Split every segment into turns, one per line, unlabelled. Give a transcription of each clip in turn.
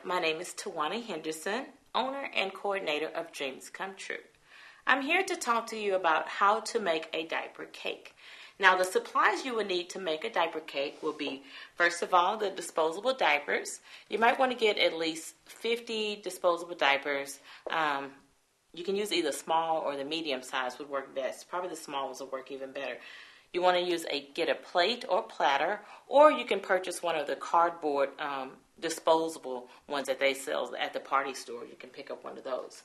my name is Tawana Henderson, owner and coordinator of Dreams Come True. I'm here to talk to you about how to make a diaper cake. Now, the supplies you will need to make a diaper cake will be, first of all, the disposable diapers. You might want to get at least 50 disposable diapers. You can use either small or the medium size would work best. Probably the small ones will work even better. You want to get a plate or platter, or you can purchase one of the cardboard disposable ones that they sell at the party store. You can pick up one of those.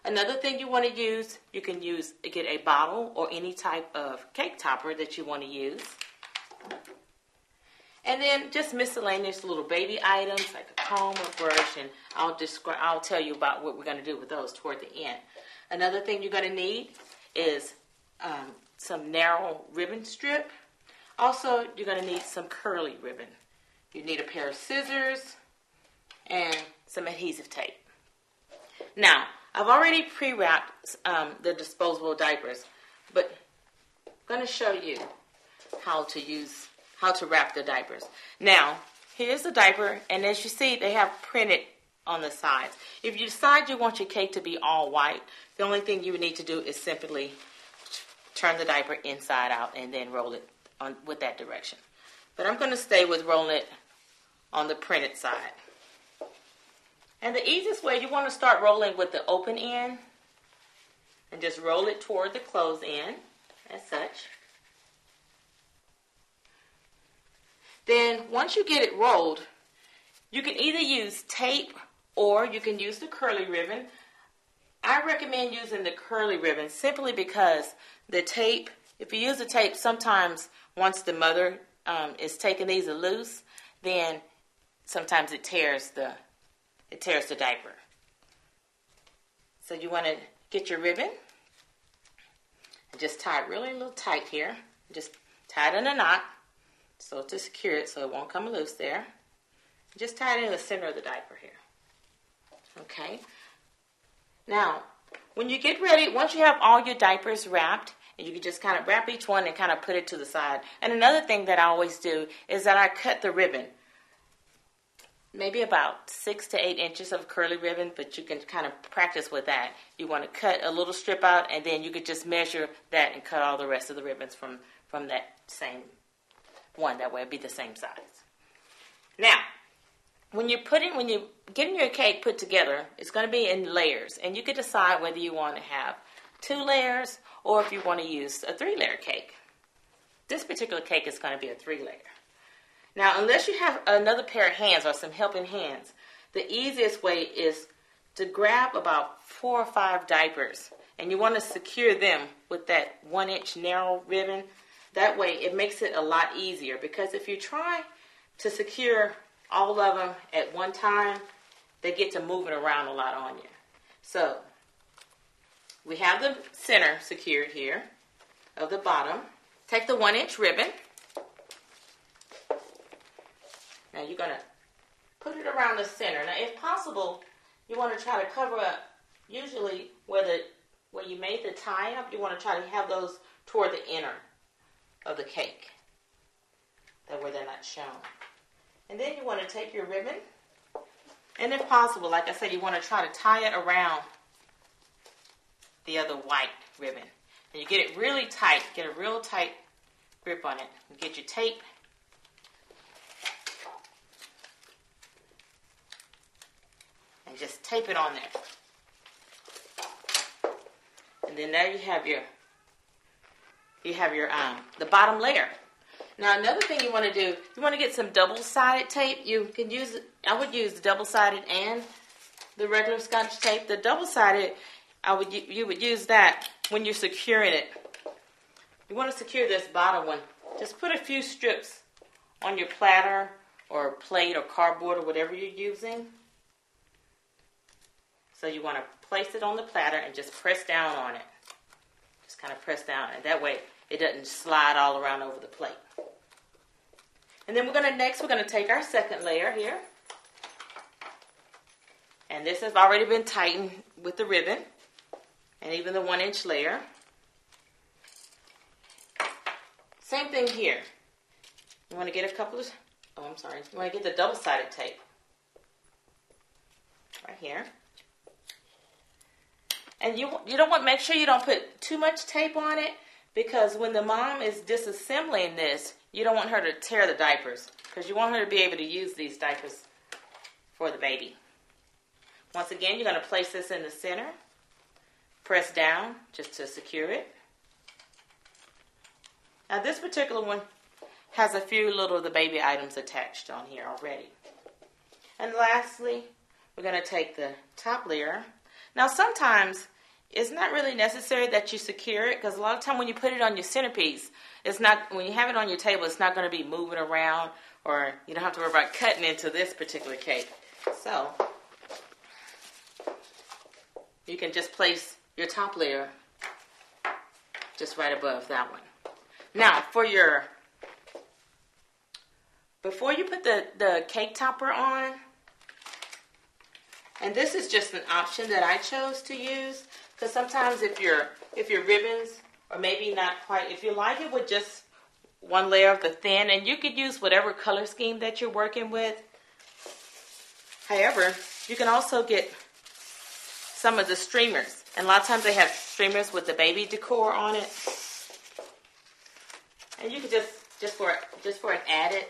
Another thing you want to use, you can get a bottle or any type of cake topper that you want to use. And then just miscellaneous little baby items like a comb or brush, and I'll tell you about what we're going to do with those toward the end. Another thing you're going to need is some narrow ribbon strip. Also, you're going to need some curly ribbon. You need a pair of scissors and some adhesive tape. Now, I've already pre-wrapped the disposable diapers, but I'm going to show you how to wrap the diapers. Now, here's the diaper, and as you see, they have printed on the sides. If you decide you want your cake to be all white, the only thing you would need to do is simply turn the diaper inside out and then roll it with that direction. But I'm going to stay with rolling it on the printed side. And the easiest way, you want to start rolling with the open end and just roll it toward the closed end as such. Then once you get it rolled, you can either use tape or you can use the curly ribbon. I recommend using the curly ribbon simply because the tape, if you use the tape, sometimes once the mother is taking these loose, then sometimes it tears the diaper. So you want to get your ribbon and just tie it really a little tight here. Just tie it in a knot so to secure it so it won't come loose there. Just tie it in the center of the diaper here. Okay. Now, when you get ready, once you have all your diapers wrapped, and you can just kind of wrap each one and kind of put it to the side. And another thing that I always do is that I cut the ribbon. Maybe about 6 to 8 inches of curly ribbon, but you can kind of practice with that. You want to cut a little strip out, and then you could just measure that and cut all the rest of the ribbons from that same one. That way it'll be the same size. Now, when you're getting your cake put together, it's going to be in layers, and you can decide whether you want to have 2 layers or if you want to use a 3-layer cake. This particular cake is going to be a 3-layer. Now, unless you have another pair of hands or some helping hands, the easiest way is to grab about 4 or 5 diapers, and you want to secure them with that 1-inch narrow ribbon. That way it makes it a lot easier, because if you try to secure all of them at one time, they get to moving around a lot on you. So we have the center secured here of the bottom. Take the 1-inch ribbon. Now you're going to put it around the center. Now, if possible, you want to try to cover up, usually where you made the tie up, you want to try to have those toward the inner of the cake. That way they're not shown. And then you want to take your ribbon, and if possible, like I said, you want to try to tie it around the other white ribbon. And you get it really tight, get a real tight grip on it. And get your tape. And just tape it on there. And then there you have your the bottom layer. Now, another thing you want to do, you want to get some double-sided tape. You can use, I would use the double-sided and the regular Scotch tape. The double-sided, you would use that when you're securing it. You want to secure this bottom one. Just put a few strips on your platter or plate or cardboard or whatever you're using. So you want to place it on the platter and just press down on it. Just kind of press down, and that way it doesn't slide all around over the plate. And then we're going to take our second layer here. And this has already been tightened with the ribbon and even the 1-inch layer. Same thing here. You want to get you want to get the double-sided tape. here. And you don't want, make sure you don't put too much tape on it, because when the mom is disassembling this, you don't want her to tear the diapers, because you want her to be able to use these diapers for the baby. Once again, you're going to place this in the center. Press down just to secure it. Now this particular one has a few little of the baby items attached on here already. And lastly, we're going to take the top layer. Now sometimes it's not really necessary that you secure it, because a lot of time when you put it on your centerpiece, it's not, when you have it on your table, it's not going to be moving around, or you don't have to worry about cutting into this particular cake. So you can just place your top layer just right above that one. Now before you put the cake topper on, and this is just an option that I chose to use, because sometimes if your ribbons are maybe not quite, if you like it with just one layer of the thin, and you could use whatever color scheme that you're working with. However, you can also get some of the streamers, and a lot of times they have streamers with the baby decor on it, and you could just for an added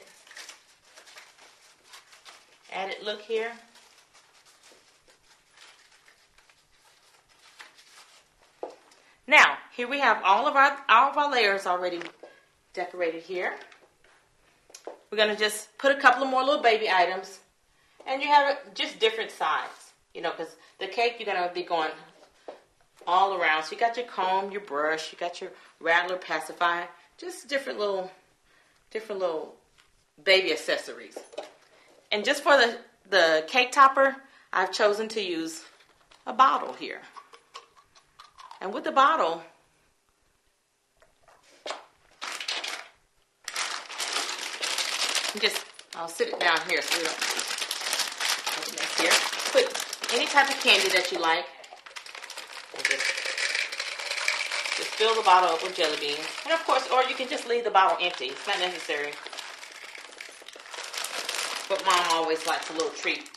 look here. Now, here we have all of our layers already decorated here. We're going to just put a couple of more little baby items. And you have just different sides, you know, because the cake you're going to be going all around. So you got your comb, your brush, you got your rattler, pacifier, just different little baby accessories. And just for the cake topper, I've chosen to use a bottle here. And with the bottle, I'll sit it down here so we don't have a mess here. Put any type of candy that you like. And just fill the bottle up with jelly beans. And of course, or you can just leave the bottle empty. It's not necessary. But Mom always likes a little treat.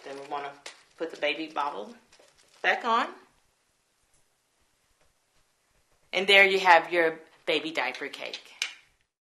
Then we want to put the baby bottle back on. And there you have your baby diaper cake.